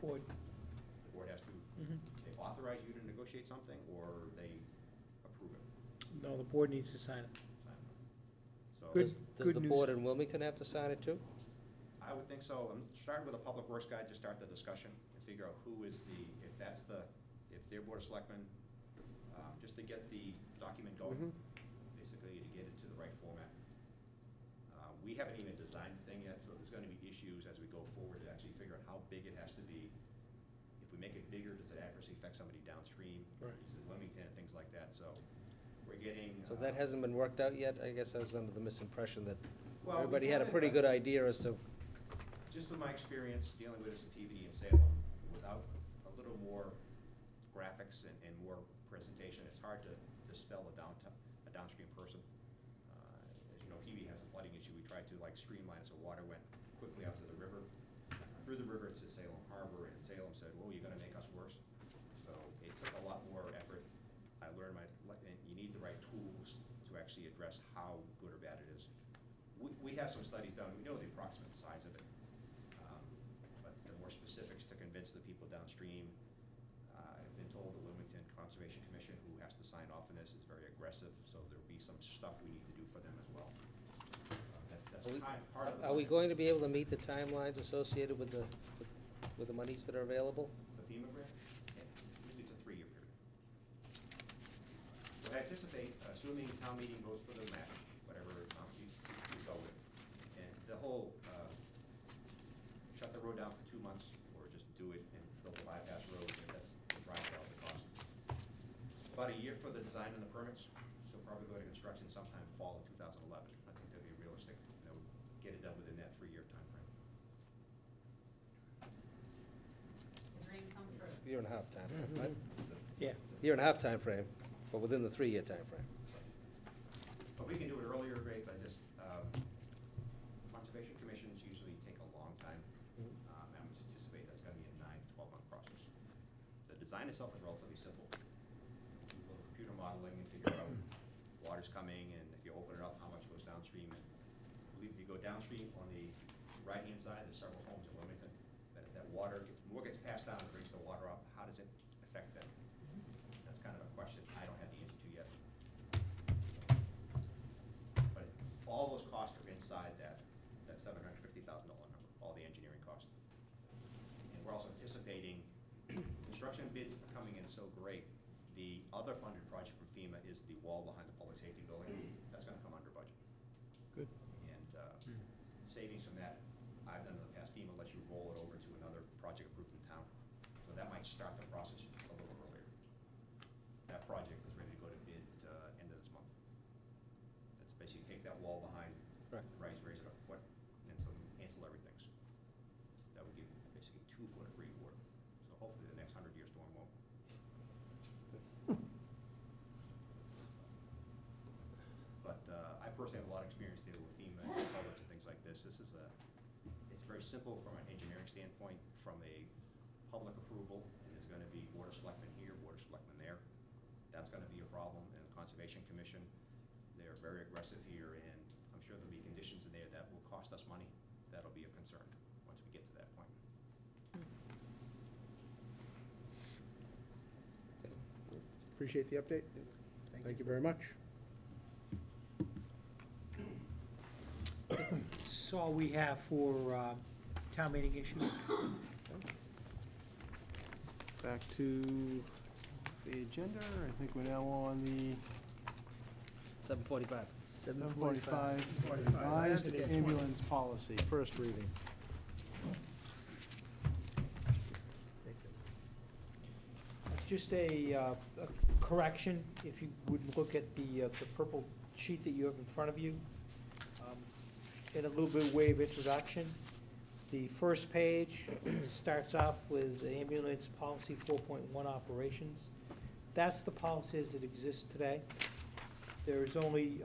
Board. The board has to, they authorize you to negotiate something, or they approve it? No, the board needs to sign it. So Good. Does the news. board in Wilmington have to sign it too? I would think so. I'm starting with a public works guy to start the discussion and figure out who is the, if that's the, if their board of selectmen, just to get the document going, basically to get it to the right format. We haven't even designed the thing yet, so there's gonna be issues as we go forward to actually figure out how big it has to be. If we make it bigger, does it adversely affect somebody downstream? Right. Is it Wilmington and things like that, so we're getting. So that hasn't been worked out yet? I guess I was under the misimpression that Well, we everybody had a haven't, pretty but good idea as to, just from my experience dealing with this at PVD in Salem, without a little more graphics and more presentation, it's hard to spell a downstream person. As you know, PV has a flooding issue. We tried to like streamline it so water went quickly out to the river, through the river to Salem Harbor, and Salem said, "Whoa, you're gonna make us worse." So it took a lot more effort. I learned you need the right tools to actually address how good or bad it is. We have some studies done. We know the approximate size of it, but the more specifics to convince the people downstream. I've been told the Wilmington Conservation Commission, who has to sign off on this, is very aggressive, so there'll be some stuff we need to do for them as well. That's part of the. are we going to be able to meet the timelines associated with the monies that are available? The FEMA grant? Yeah, usually it's a 3-year period. So I anticipate, assuming town meeting votes for the match, whatever you go with, and the whole, shut the road down for 2 months, or just do it and build a bypass road, that's the drive out the cost. About a year for the design and the permits, so probably go to construction sometime fall of 2011. I think that'd be realistic, get it done within that 3-year time frame. Dream come true. Year and a half time frame, right? Yeah. Year and a half time frame, but within the 3-year time frame. But we can do it earlier, great, but just, Conservation Commissions usually take a long time. I would anticipate that's gonna be a 9 to 12-month process. The design itself is relatively simple. Do a little computer modeling and figure out water's coming, and if you open it up, how much goes downstream. And I believe if you go downstream on the right-hand side, there's several homes in Wilmington, that water, more gets passed down and brings the water up, how does it affect them? That's kind of a question I don't have the answer to yet. But all those costs are inside that $750,000 number, all the engineering costs. And we're also anticipating, construction bids are coming in so great. The other funded project from FEMA is the wall behind the public safety building. That's gonna come under budget. Good. And savings from that, I've done in the past, FEMA lets you roll it over to another project approved in town. So that might start the process a little earlier. That project is ready to go to bid end of this month. That's basically take that wall behind, Right. raise it up a foot, and some ancillary things. That would give basically 2 foot of free water. So hopefully the next 100-year storm won't. But I personally have a lot of experience dealing with FEMA and culverts and things like this. It's very simple from an engineering standpoint, from a public approval, and there's gonna be board of selectmen here, board of selectmen there. That's gonna be a problem, and the Conservation Commission, they're very aggressive here, and I'm sure there'll be conditions in there that will cost us money. That'll be of concern once we get to that point. Appreciate the update. Thank you very much. That's all we have for town meeting issues. Back to the agenda. I think we're now on the 7:45. 7:45 revised ambulance policy, first reading. Just a correction, if you would look at the purple sheet that you have in front of you. In a little bit of way of introduction, the first page starts off with ambulance policy 4.1 operations. That's the policy as it exists today. There's only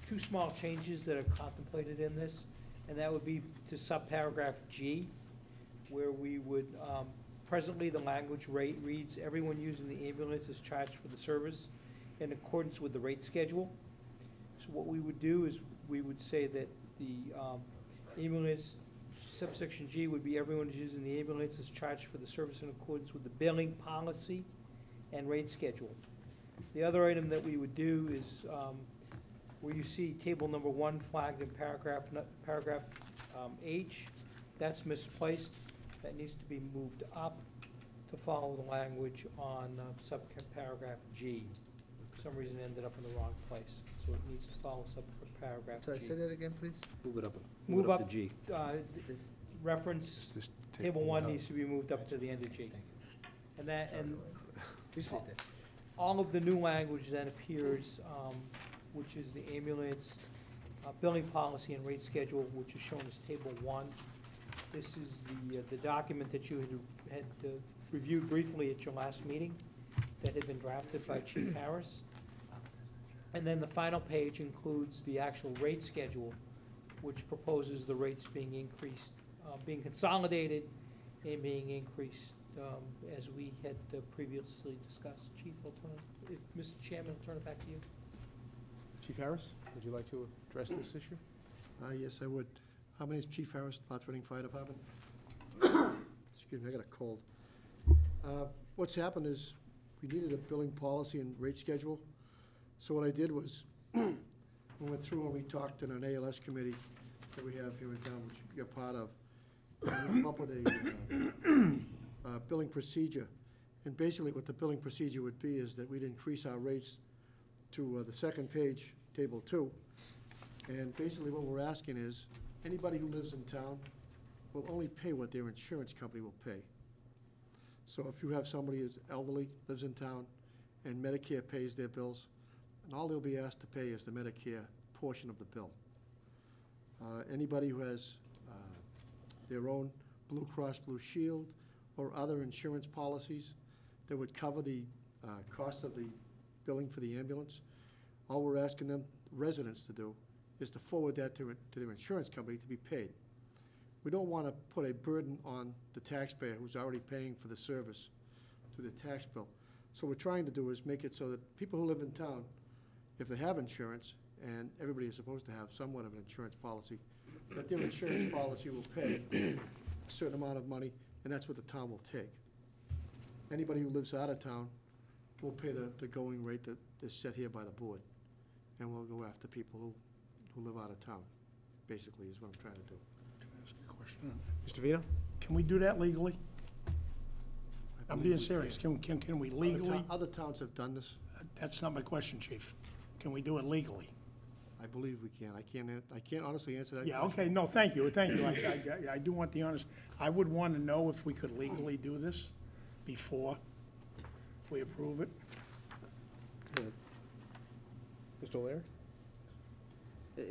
2 small changes that are contemplated in this, and that would be to subparagraph G, where we would, presently the language rate reads, everyone using the ambulance is charged for the service in accordance with the rate schedule. So what we would do is we would say that the ambulance subsection G would be everyone who's using the ambulance is charged for the service in accordance with the billing policy and rate schedule. The other item that we would do is, where you see table number 1 flagged in paragraph H, that's misplaced. That needs to be moved up to follow the language on subparagraph G. For some reason it ended up in the wrong place, so it needs to follow subparagraph G. Sorry, say that again, please? Move it up, Move to up, G. This- Reference, This table 1 needs to be moved up to the end of G. Thank you. And that, and Appreciate that. all of the new language that appears, which is the ambulance billing policy and rate schedule, which is shown as table 1. This is the document that you had reviewed briefly at your last meeting that had been drafted by Chief Harris. And then the final page includes the actual rate schedule, which proposes the rates being increased, being consolidated and being increased as we had previously discussed. Chief, if Mr. Chairman, I'll turn it back to you. Chief Harris, would you like to address this issue? Yes, I would. My name is Chief Harris, North Reading Fire Department. Excuse me, I got a cold. What's happened is, we needed a billing policy and rate schedule. So what I did was, we went through and we talked in an ALS committee that we have here in town, which you're part of. And we came up with a billing procedure. And basically, what the billing procedure would be is that we'd increase our rates to the second page, table 2. And basically what we're asking is, anybody who lives in town will only pay what their insurance company will pay. So if you have somebody who's elderly, lives in town, and Medicare pays their bills, and all they'll be asked to pay is the Medicare portion of the bill. Anybody who has their own Blue Cross Blue Shield or other insurance policies that would cover the cost of the billing for the ambulance, all we're asking them, residents, to do is to forward that to their insurance company to be paid. We don't want to put a burden on the taxpayer who's already paying for the service to the tax bill. So what we're trying to do is make it so that people who live in town, if they have insurance, and everybody is supposed to have somewhat of an insurance policy, that their insurance policy will pay a certain amount of money, and that's what the town will take. Anybody who lives out of town will pay the going rate that is set here by the board, and we'll go after people who live out of town, basically, is what I'm trying to do. Can I ask a question? Mr. Vino? Can we do that legally? I I'm believe being we serious. Can we Other legally? Other towns have done this. That's not my question, Chief. Can we do it legally? I believe we can. I can't honestly answer that Yeah, question. okay, no, thank you. I do want the honest, I would want to know if we could legally do this before we approve it. Mr. O'Leary?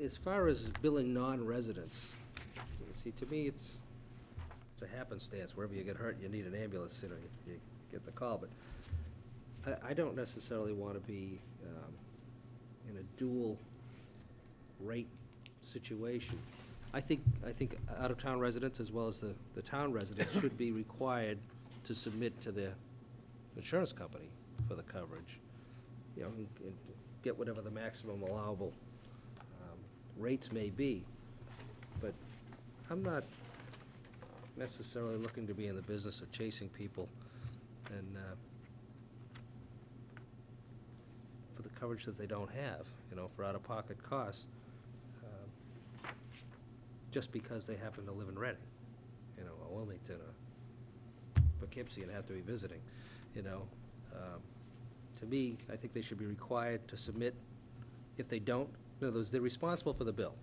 As far as billing non-residents, see, to me, it's a happenstance. Wherever you get hurt, you need an ambulance, you get the call. But I don't necessarily want to be in a dual rate situation. I think out-of-town residents, as well as the town residents, should be required to submit to their insurance company for the coverage, and get whatever the maximum allowable rates may be. But I'm not necessarily looking to be in the business of chasing people and for the coverage that they don't have, for out-of-pocket costs, just because they happen to live in Reading, or Wilmington, or Poughkeepsie, and have to be visiting, To me, I think they should be required to submit. If they don't, in other words, they're responsible for the bill.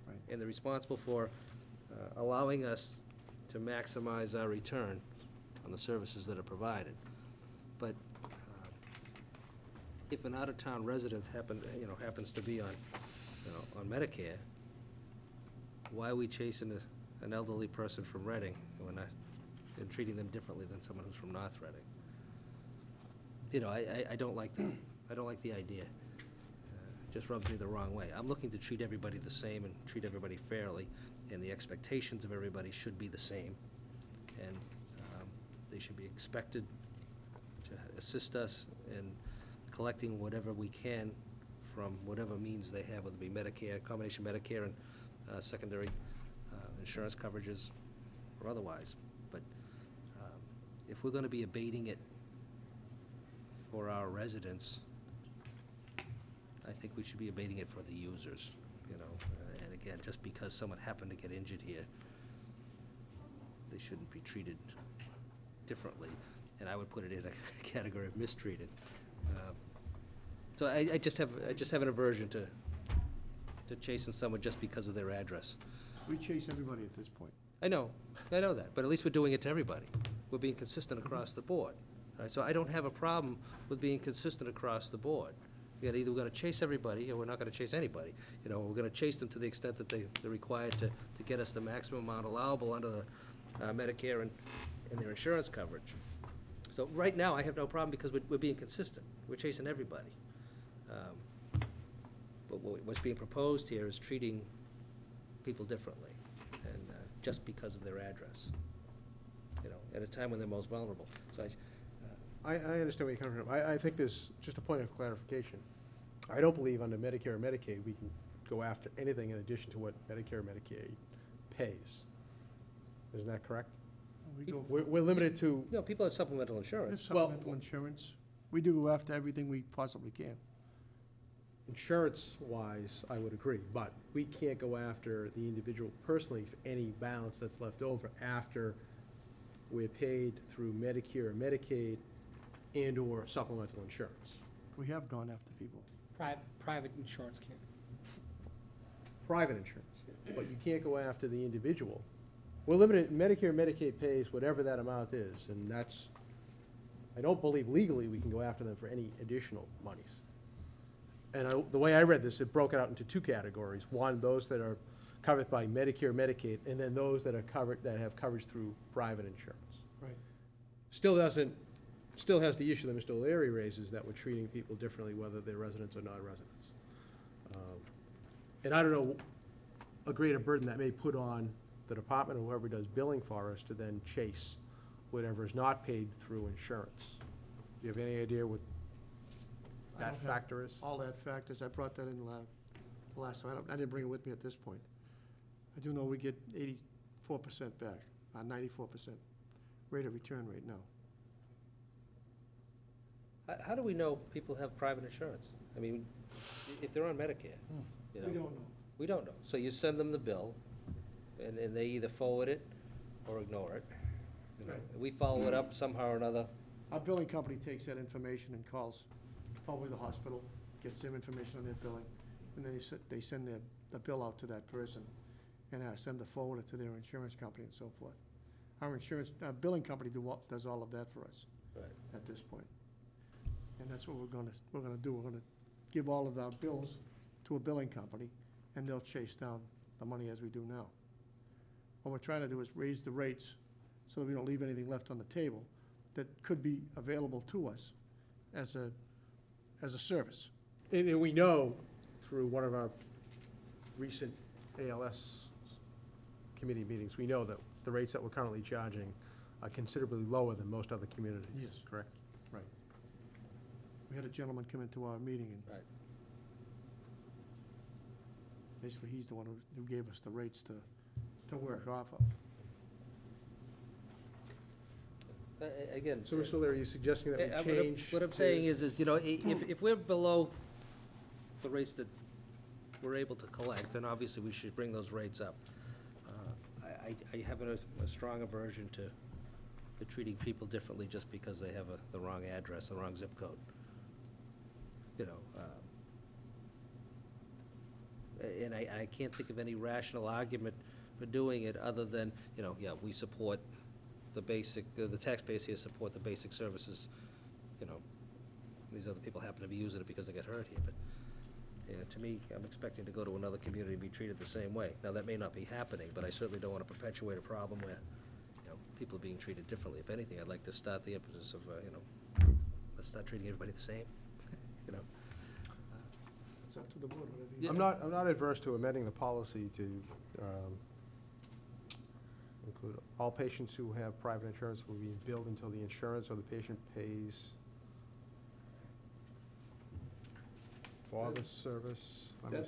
Right. And they're responsible for allowing us to maximize our return on the services that are provided. But if an out-of-town resident happens to be on Medicare, why are we chasing an elderly person from Reading and treating them differently than someone who's from North Reading? I don't like that. I don't like the idea. Just rubs me the wrong way. I'm looking to treat everybody the same and treat everybody fairly, and the expectations of everybody should be the same. And they should be expected to assist us in collecting whatever we can from whatever means they have, whether it be Medicare, combination Medicare and secondary insurance coverages or otherwise. But if we're gonna be abating it for our residents, I think we should be abating it for the users, you know? And again, just because someone happened to get injured here, they shouldn't be treated differently, and I would put it in a category of mistreated. So I just have an aversion to chasing someone just because of their address. We chase everybody at this point. I know that, but at least we're doing it to everybody. We're being consistent across the board. All right, so I don't have a problem with being consistent across the board. Either we're gonna chase everybody, or we're not gonna chase anybody. You know, we're gonna chase them to the extent that they're required to get us the maximum amount allowable under the Medicare and their insurance coverage. So right now, I have no problem because we're being consistent. We're chasing everybody. But what's being proposed here is treating people differently, and just because of their address, you know, at a time when they're most vulnerable. So I understand where you're coming from. I think there's just a point of clarification. I don't believe under Medicare or Medicaid, we can go after anything in addition to what Medicare or Medicaid pays. Isn't that correct? We go, We're limited to, no, people have supplemental we have insurance. supplemental insurance. We do go after everything we possibly can. insurance-wise, I would agree, but we can't go after the individual personally for any balance that's left over after we're paid through Medicare or Medicaid and/or supplemental insurance. We have gone after people. Private insurance can't. Private insurance, but you can't go after the individual. We're limited, Medicare, Medicaid pays whatever that amount is, and that's, I don't believe legally we can go after them for any additional monies. And the way I read this, it broke it out into two categories. One, those that are covered by Medicare, Medicaid, and then those that are covered, that have coverage through private insurance. Right. Still has the issue that Mr. O'Leary raises, that we're treating people differently whether they're residents or non-residents. And I don't know, a greater burden that may put on the department or whoever does billing for us to then chase whatever is not paid through insurance. Do you have any idea what I that don't have factor is? All that factors, I brought that in the last time. I didn't bring it with me at this point. I do know we get 84% back, 94% rate of return right now. How do we know people have private insurance? I mean, if they're on Medicare, you know? We don't know. We don't know. So you send them the bill, and they either forward it or ignore it. You know? Right. We follow it up somehow or another. Our billing company takes that information and calls probably the hospital, gets them information on their billing, and then they send the bill out to that person and ask them to forward it to their insurance company and so forth. Our billing company does all of that for us Right. at this point. And that's what we're gonna do. We're gonna give all of our bills to a billing company, and they'll chase down the money as we do now. What we're trying to do is raise the rates so that we don't leave anything left on the table that could be available to us as a service. And we know through one of our recent ALS committee meetings, we know that the rates that we're currently charging are considerably lower than most other communities. Yes. Correct? Right. We had a gentleman come into our meeting, and Right. basically, he's the one who gave us the rates to work off of. Again. So, Mr. O'Leary, are you suggesting that we change? What I'm saying is, you know, if we're below the rates that we're able to collect, then obviously we should bring those rates up. I have a strong aversion to treating people differently just because they have the wrong address, the wrong zip code. You know, and I can't think of any rational argument for doing it other than, you know, yeah, we support the basic, the taxpayers here support the basic services, you know. These other people happen to be using it because they get hurt here, but, you know, to me, I'm expecting to go to another community and be treated the same way. Now, that may not be happening, but I certainly don't want to perpetuate a problem where, you know, people are being treated differently. If anything, I'd like to start the emphasis of, you know, let's start treating everybody the same, you know. It's up to the board, whatever you. I'm not adverse to amending the policy to include all patients who have private insurance will be billed until the insurance or the patient pays for the service. Let me That see.